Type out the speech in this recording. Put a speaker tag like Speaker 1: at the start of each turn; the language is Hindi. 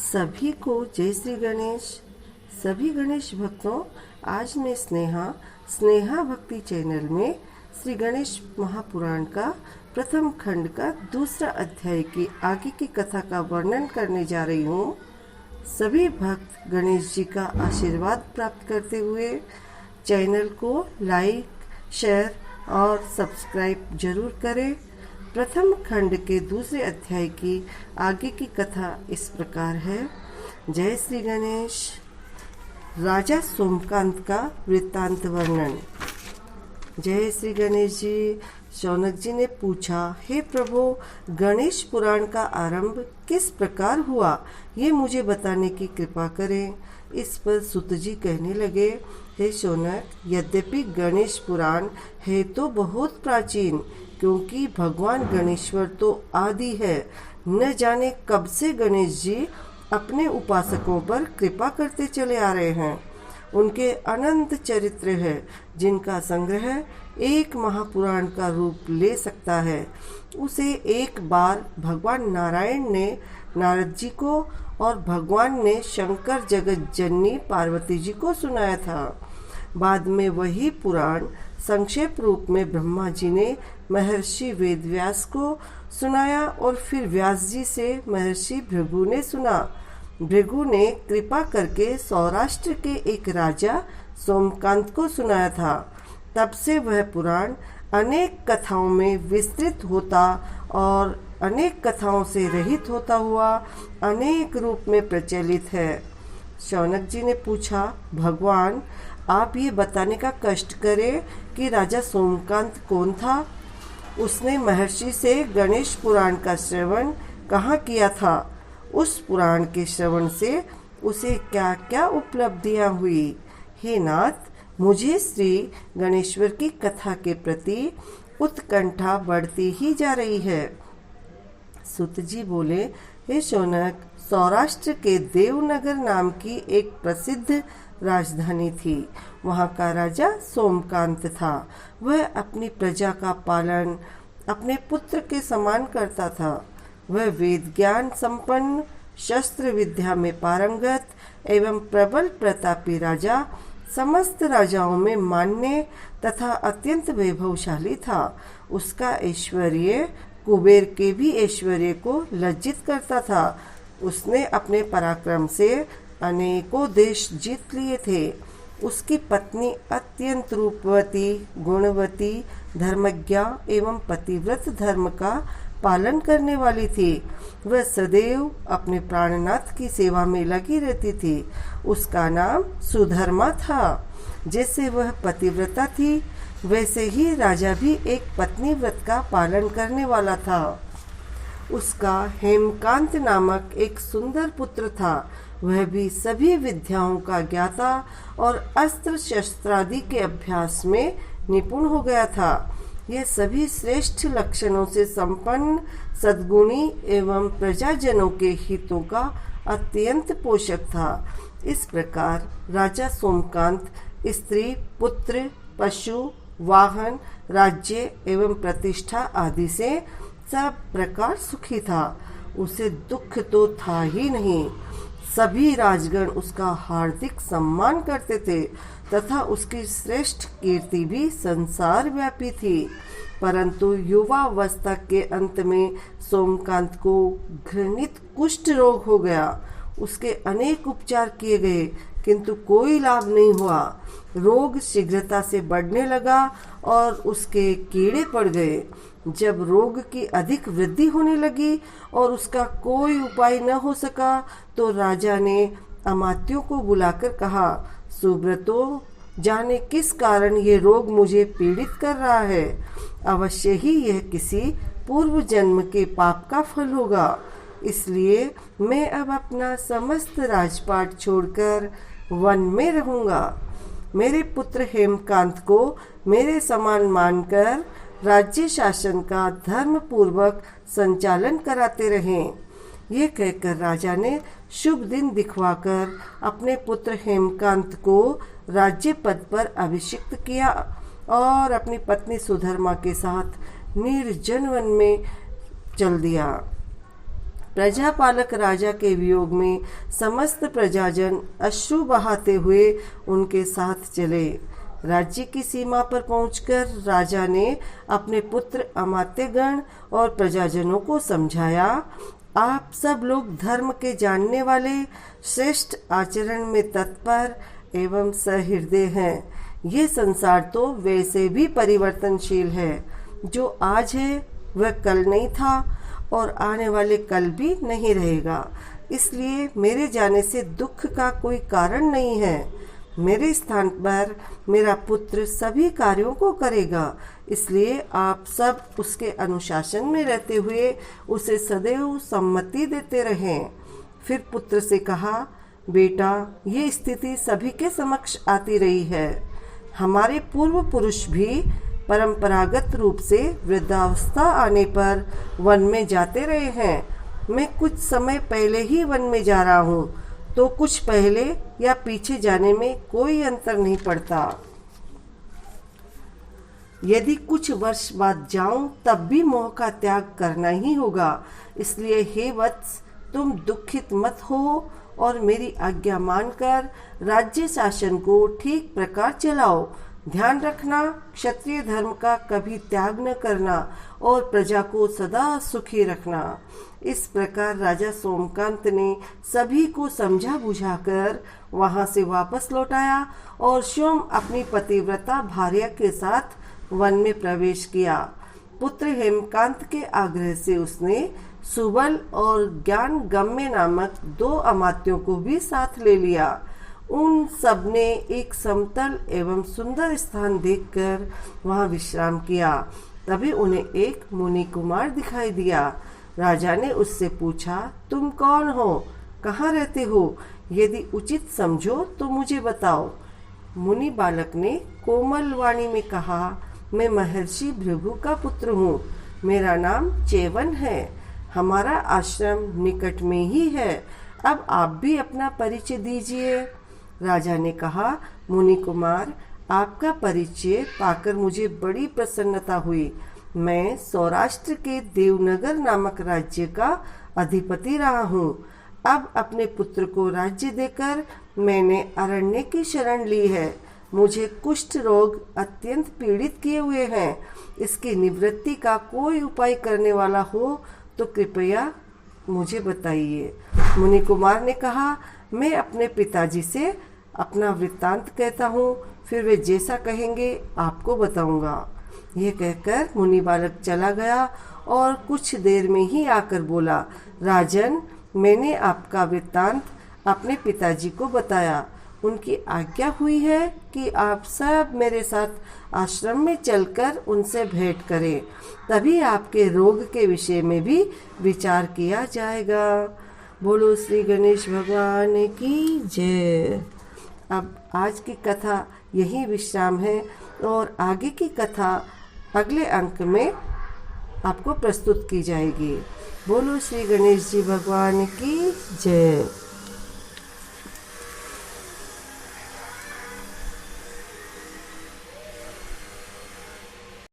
Speaker 1: सभी को जय श्री गणेश। सभी गणेश भक्तों, आज मैं स्नेहा भक्ति चैनल में श्री गणेश महापुराण का प्रथम खंड का दूसरा अध्याय की आगे की कथा का वर्णन करने जा रही हूँ। सभी भक्त गणेश जी का आशीर्वाद प्राप्त करते हुए चैनल को लाइक, शेयर और सब्सक्राइब जरूर करें। प्रथम खंड के दूसरे अध्याय की आगे की कथा इस प्रकार है। जय श्री गणेश। राजा सोमकांत का वृत्तांत वर्णन। जय श्री गणेश जी। शौनक जी ने पूछा, हे प्रभु, गणेश पुराण का आरंभ किस प्रकार हुआ, ये मुझे बताने की कृपा करें। इस पर सुत जी कहने लगे, हे शौनक, यद्यपि गणेश पुराण है तो बहुत प्राचीन, क्योंकि भगवान गणेश्वर तो आदि है। न जाने कब से गणेश जी अपने उपासकों पर कृपा करते चले आ रहे हैं। उनके अनंत चरित्र है, जिनका संग्रह एक महापुराण का रूप ले सकता है। उसे एक बार भगवान नारायण ने नारद जी को और भगवान ने शंकर जगत जननी पार्वती जी को सुनाया था। बाद में वही पुराण संक्षेप रूप में ब्रह्मा जी ने महर्षि वेदव्यास को सुनाया और फिर व्यास जी से महर्षि भृगु ने सुना। भृगु ने कृपा करके सौराष्ट्र के एक राजा सोमकांत को सुनाया था। तब से वह पुराण अनेक कथाओं में विस्तृत होता और अनेक कथाओं से रहित होता हुआ अनेक रूप में प्रचलित है। शौनक जी ने पूछा, भगवान, आप ये बताने का कष्ट करें कि राजा सोमकांत कौन था। उसने महर्षि से गणेश पुराण का श्रवण कहाँ किया था। उस पुराण के श्रवण से उसे क्या क्या उपलब्धियां हुई। हे नाथ, मुझे श्री गणेश्वर की कथा के प्रति उत्कंठा बढ़ती ही जा रही है। सुत जी बोले, हे शौनक, सौराष्ट्र के देवनगर नाम की एक प्रसिद्ध राजधानी थी। वहाँ का राजा सोमकांत था। वह अपनी प्रजा का पालन अपने पुत्र के समान करता था। वह वेद ज्ञान संपन्न, शस्त्र विद्या में पारंगत एवं प्रबल प्रतापी राजा, समस्त राजाओं में मान्य तथा अत्यंत वैभवशाली था। उसका ऐश्वर्य कुबेर के भी ऐश्वर्य को लज्जित करता था। उसने अपने पराक्रम से अनेकों देश जीत लिए थे। उसकी पत्नी अत्यंत रूपवती, गुणवती, धर्मज्ञा एवं पतिव्रत धर्म का पालन करने वाली थी। वह सदैव अपने प्राणनाथ की सेवा में लगी रहती थी। उसका नाम सुधर्मा था। जैसे वह पतिव्रता थी, वैसे ही राजा भी एक पत्नी व्रत का पालन करने वाला था। उसका हेमकांत नामक एक सुंदर पुत्र था। वह भी सभी विद्याओं का ज्ञाता और अस्त्र शस्त्रादि के अभ्यास में निपुण हो गया था। यह सभी श्रेष्ठ लक्षणों से संपन्न, सद्गुणी एवं प्रजाजनों के हितों का अत्यंत पोषक था। इस प्रकार राजा सोमकांत स्त्री, पुत्र, पशु, वाहन, राज्य एवं प्रतिष्ठा आदि से सब प्रकार सुखी था। उसे दुख तो था ही नहीं। सभी राजगण उसका हार्दिक सम्मान करते थे तथा उसकी श्रेष्ठ कीर्ति भी संसार व्यापी थी। परंतु युवावस्था के अंत में सोमकांत को घृणित कुष्ठ रोग हो गया। उसके अनेक उपचार किए गए, किंतु कोई लाभ नहीं हुआ। रोग शीघ्रता से बढ़ने लगा और उसके कीड़े पड़ गए। जब रोग की अधिक वृद्धि होने लगी और उसका कोई उपाय न हो सका, तो राजा ने अमात्यों को बुलाकर कहा, सुब्रतो, जाने किस कारण ये रोग मुझे पीड़ित कर रहा है। अवश्य ही यह किसी पूर्व जन्म के पाप का फल होगा। इसलिए मैं अब अपना समस्त राजपाट छोड़कर वन में रहूंगा। मेरे पुत्र हेमकांत को मेरे समान मानकर राज्य शासन का धर्म पूर्वक संचालन कराते रहें। ये कहकर राजा ने शुभ दिन दिखवाकर अपने पुत्र हेमकांत को राज्य पद पर अभिषिक्त किया और अपनी पत्नी सुधर्मा के साथ निर्जन वन में चल दिया। प्रजापालक राजा के वियोग में समस्त प्रजाजन अश्रु बहाते हुए उनके साथ चले। राज्य की सीमा पर पहुंचकर राजा ने अपने पुत्र अमात्यगण और प्रजाजनों को समझाया, आप सब लोग धर्म के जानने वाले, श्रेष्ठ आचरण में तत्पर एवं सहृदय हैं। ये संसार तो वैसे भी परिवर्तनशील है। जो आज है वह कल नहीं था और आने वाले कल भी नहीं रहेगा। इसलिए मेरे जाने से दुख का कोई कारण नहीं है। मेरे स्थान पर मेरा पुत्र सभी कार्यों को करेगा, इसलिए आप सब उसके अनुशासन में रहते हुए उसे सदैव सम्मति देते रहें। फिर पुत्र से कहा, बेटा, ये स्थिति सभी के समक्ष आती रही है। हमारे पूर्व पुरुष भी परंपरागत रूप से वृद्धावस्था आने पर वन में जाते रहे हैं। मैं कुछ समय पहले ही वन में जा रहा हूँ, तो कुछ पहले या पीछे जाने में कोई अंतर नहीं पड़ता। यदि कुछ वर्ष बाद जाऊं तब भी मोह का त्याग करना ही होगा। इसलिए हे वत्स, तुम दुखित मत हो और मेरी आज्ञा मानकर राज्य शासन को ठीक प्रकार चलाओ। ध्यान रखना, क्षत्रिय धर्म का कभी त्याग न करना और प्रजा को सदा सुखी रखना। इस प्रकार राजा सोमकांत ने सभी को समझा बुझाकर वहां से वापस लौट आया और स्वयं अपनी पतिव्रता भार्या के साथ वन में प्रवेश किया। पुत्र हेमकांत के आग्रह से उसने सुबल और ज्ञान गम्य नामक 2 अमात्यों को भी साथ ले लिया। उन सब ने एक समतल एवं सुंदर स्थान देखकर वहां विश्राम किया। तभी उन्हें एक मुनि कुमार दिखाई दिया। राजा ने उससे पूछा, तुम कौन हो, कहाँ रहते हो? यदि उचित समझो तो मुझे बताओ। मुनि बालक ने कोमल वाणी में कहा, मैं महर्षि भृगु का पुत्र हूँ। मेरा नाम चेवन है। हमारा आश्रम निकट में ही है। अब आप भी अपना परिचय दीजिए। राजा ने कहा, मुनि कुमार, आपका परिचय पाकर मुझे बड़ी प्रसन्नता हुई। मैं सौराष्ट्र के देवनगर नामक राज्य का अधिपति रहा हूँ। अब अपने पुत्र को राज्य देकर मैंने अरण्य की शरण ली है। मुझे कुष्ठ रोग अत्यंत पीड़ित किए हुए हैं। इसकी निवृत्ति का कोई उपाय करने वाला हो तो कृपया मुझे बताइए। मुनि कुमार ने कहा, मैं अपने पिताजी से अपना वृत्तांत कहता हूँ, फिर वे जैसा कहेंगे आपको बताऊंगा। यह कहकर मुनि बालक चला गया और कुछ देर में ही आकर बोला, राजन, मैंने आपका वृत्तांत अपने पिताजी को बताया। उनकी आज्ञा हुई है कि आप सब मेरे साथ आश्रम में चलकर उनसे भेंट करें, तभी आपके रोग के विषय में भी विचार किया जाएगा। बोलो श्री गणेश भगवान की जय। अब आज की कथा यही विश्राम है और आगे की कथा अगले अंक में आपको प्रस्तुत की जाएगी। बोलो श्री गणेश जी भगवान की जय।